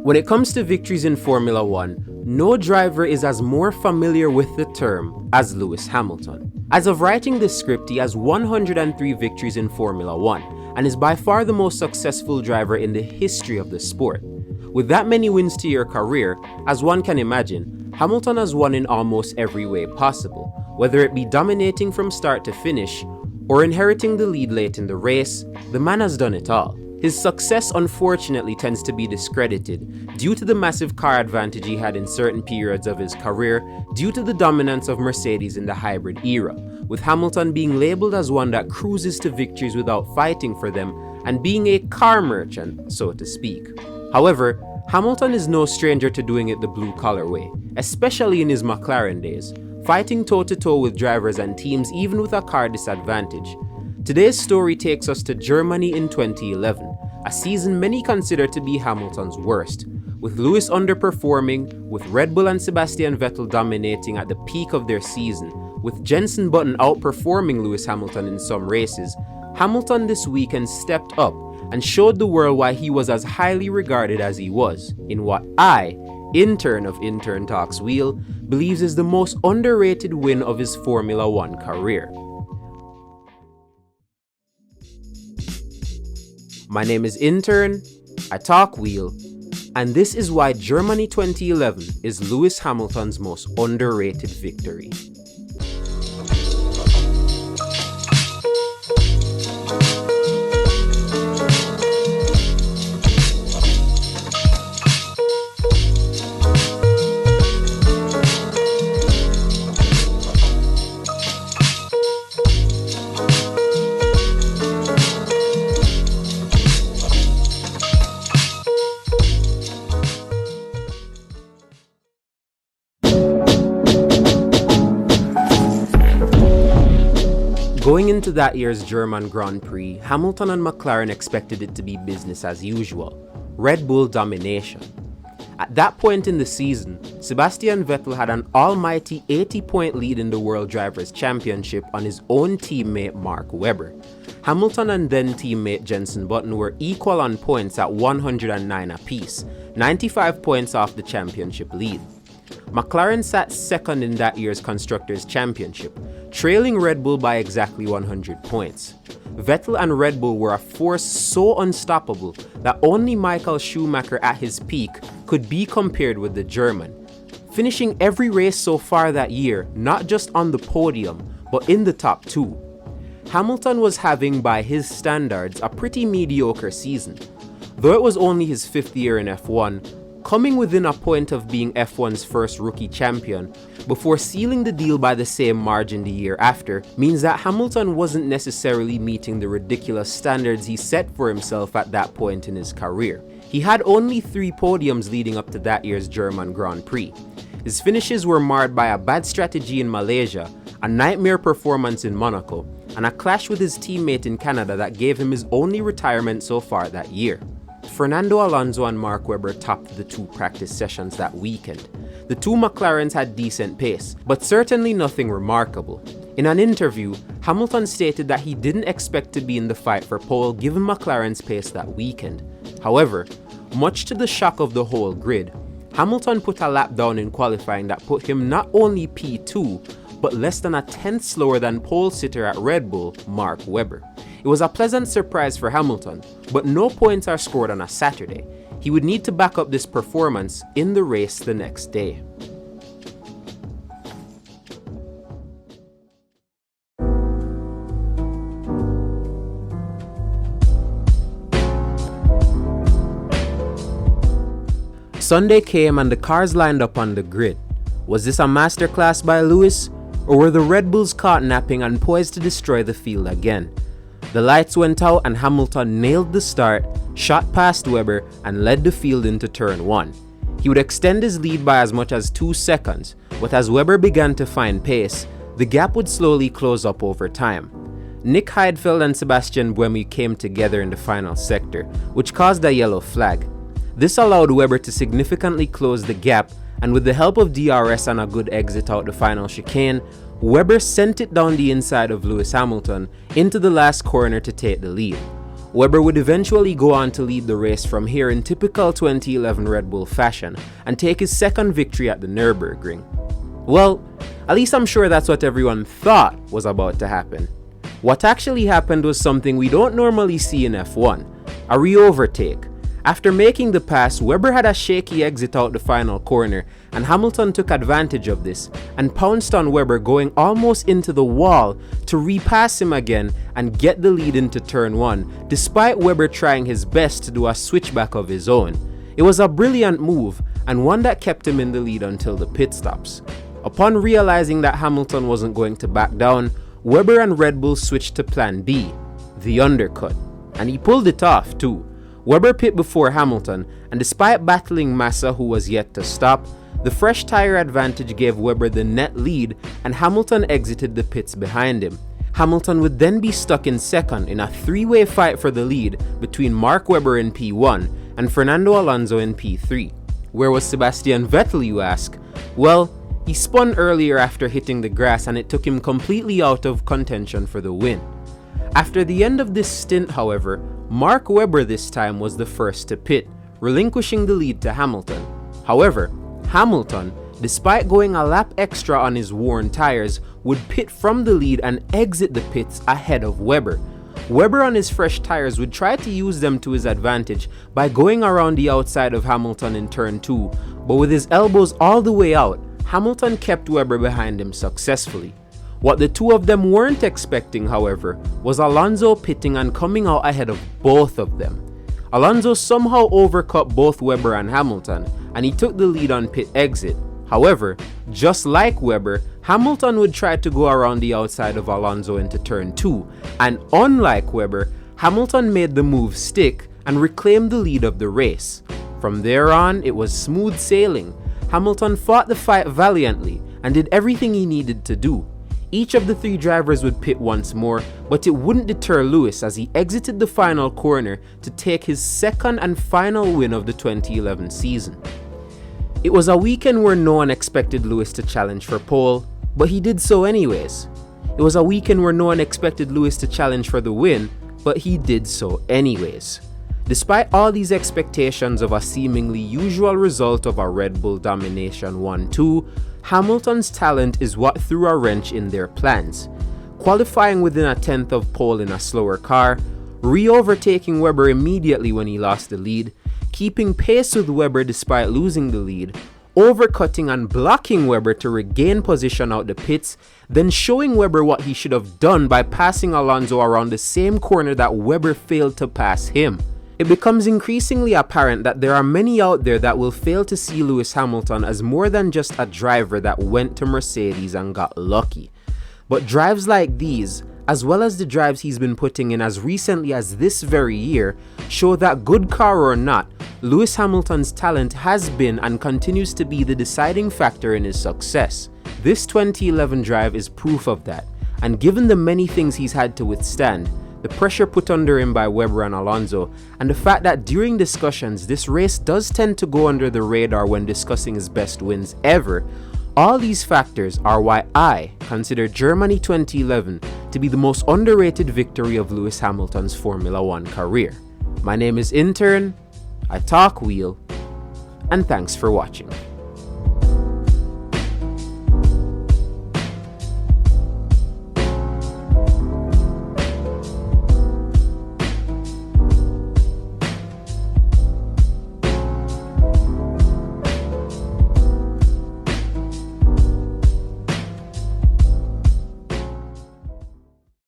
When it comes to victories in Formula One, no driver is as more familiar with the term as Lewis Hamilton. As of writing this script, he has 103 victories in Formula One and is by far the most successful driver in the history of the sport. With that many wins to your career, as one can imagine, Hamilton has won in almost every way possible, whether it be dominating from start to finish or inheriting the lead late in the race. The man has done it all. His success unfortunately tends to be discredited due to the massive car advantage he had in certain periods of his career due to the dominance of Mercedes in the hybrid era, with Hamilton being labelled as one that cruises to victories without fighting for them and being a car merchant, so to speak. However, Hamilton is no stranger to doing it the blue-collar way, especially in his McLaren days, fighting toe-to-toe with drivers and teams even with a car disadvantage. Today's story takes us to Germany in 2011, a season many consider to be Hamilton's worst, with Lewis underperforming, with Red Bull and Sebastian Vettel dominating at the peak of their season, with Jenson Button outperforming Lewis Hamilton in some races. Hamilton this weekend stepped up and showed the world why he was as highly regarded as he was, in what I, intern of Intern Talks Wheel, believes is the most underrated win of his Formula One career. My name is Intern, I talk wheel, and this is why Germany 2011 is Lewis Hamilton's most underrated victory. Going into that year's German Grand Prix, Hamilton and McLaren expected it to be business as usual, Red Bull domination. At that point in the season, Sebastian Vettel had an almighty 80-point lead in the World Drivers' Championship on his own teammate Mark Webber. Hamilton and then teammate Jenson Button were equal on points at 109 apiece, 95 points off the championship lead. McLaren sat second in that year's Constructors' Championship, trailing Red Bull by exactly 100 points. Vettel and Red Bull were a force so unstoppable that only Michael Schumacher at his peak could be compared with the German, finishing every race so far that year not just on the podium, but in the top two. Hamilton was having, by his standards, a pretty mediocre season. Though it was only his 5th year in F1, coming within a point of being F1's first rookie champion before sealing the deal by the same margin the year after means that Hamilton wasn't necessarily meeting the ridiculous standards he set for himself at that point in his career. He had only 3 podiums leading up to that year's German Grand Prix. His finishes were marred by a bad strategy in Malaysia, a nightmare performance in Monaco, and a clash with his teammate in Canada that gave him his only retirement so far that year. Fernando Alonso and Mark Webber topped the 2 practice sessions that weekend. The 2 McLarens had decent pace, but certainly nothing remarkable. In an interview, Hamilton stated that he didn't expect to be in the fight for pole given McLaren's pace that weekend. However, much to the shock of the whole grid, Hamilton put a lap down in qualifying that put him not only P2, but less than a tenth slower than pole sitter at Red Bull, Mark Webber. It was a pleasant surprise for Hamilton, but no points are scored on a Saturday. He would need to back up this performance in the race the next day. Sunday came and the cars lined up on the grid. Was this a masterclass by Lewis, or were the Red Bulls caught napping and poised to destroy the field again? The lights went out and Hamilton nailed the start, shot past Webber and led the field into turn 1. He would extend his lead by as much as 2 seconds, but as Webber began to find pace, the gap would slowly close up over time. Nick Heidfeld and Sebastian Buemi came together in the final sector, which caused a yellow flag. This allowed Webber to significantly close the gap, and with the help of DRS and a good exit out the final chicane, Webber sent it down the inside of Lewis Hamilton into the last corner to take the lead. Webber would eventually go on to lead the race from here in typical 2011 Red Bull fashion and take his second victory at the Nürburgring. Well, at least I'm sure that's what everyone thought was about to happen. What actually happened was something we don't normally see in F1, a re-overtake. After making the pass, Webber had a shaky exit out the final corner, and Hamilton took advantage of this and pounced on Webber, going almost into the wall to repass him again and get the lead into turn 1, despite Webber trying his best to do a switchback of his own. It was a brilliant move, and one that kept him in the lead until the pit stops. Upon realizing that Hamilton wasn't going to back down, Webber and Red Bull switched to plan B, the undercut, and he pulled it off too. Webber pit before Hamilton, and despite battling Massa, who was yet to stop, the fresh tire advantage gave Webber the net lead, and Hamilton exited the pits behind him. Hamilton would then be stuck in second in a three-way fight for the lead between Mark Webber in P1 and Fernando Alonso in P3. Where was Sebastian Vettel, you ask? Well, he spun earlier after hitting the grass, and it took him completely out of contention for the win. After the end of this stint, however, Mark Webber this time was the first to pit, relinquishing the lead to Hamilton. However, Hamilton, despite going a lap extra on his worn tires, would pit from the lead and exit the pits ahead of Webber. Webber on his fresh tires would try to use them to his advantage by going around the outside of Hamilton in turn 2, but with his elbows all the way out, Hamilton kept Webber behind him successfully. What the two of them weren't expecting, however, was Alonso pitting and coming out ahead of both of them. Alonso somehow overcut both Webber and Hamilton, and he took the lead on pit exit. However, just like Webber, Hamilton would try to go around the outside of Alonso into turn 2, and unlike Webber, Hamilton made the move stick and reclaimed the lead of the race. From there on, it was smooth sailing. Hamilton fought the fight valiantly and did everything he needed to do. Each of the three drivers would pit once more, but it wouldn't deter Lewis as he exited the final corner to take his second and final win of the 2011 season. It was a weekend where no one expected Lewis to challenge for pole, but he did so anyways. It was a weekend where no one expected Lewis to challenge for the win, but he did so anyways. Despite all these expectations of a seemingly usual result of a Red Bull domination 1-2, Hamilton's talent is what threw a wrench in their plans. Qualifying within a tenth of pole in a slower car, re-overtaking Webber immediately when he lost the lead, keeping pace with Webber despite losing the lead, overcutting and blocking Webber to regain position out the pits, then showing Webber what he should have done by passing Alonso around the same corner that Webber failed to pass him. It becomes increasingly apparent that there are many out there that will fail to see Lewis Hamilton as more than just a driver that went to Mercedes and got lucky. But drives like these, as well as the drives he's been putting in as recently as this very year, show that good car or not, Lewis Hamilton's talent has been and continues to be the deciding factor in his success. This 2011 drive is proof of that, and given the many things he's had to withstand, the pressure put under him by Webber and Alonso, and the fact that during discussions this race does tend to go under the radar when discussing his best wins ever, all these factors are why I consider Germany 2011 to be the most underrated victory of Lewis Hamilton's Formula 1 career. My name is Intern, I talk wheel, and thanks for watching.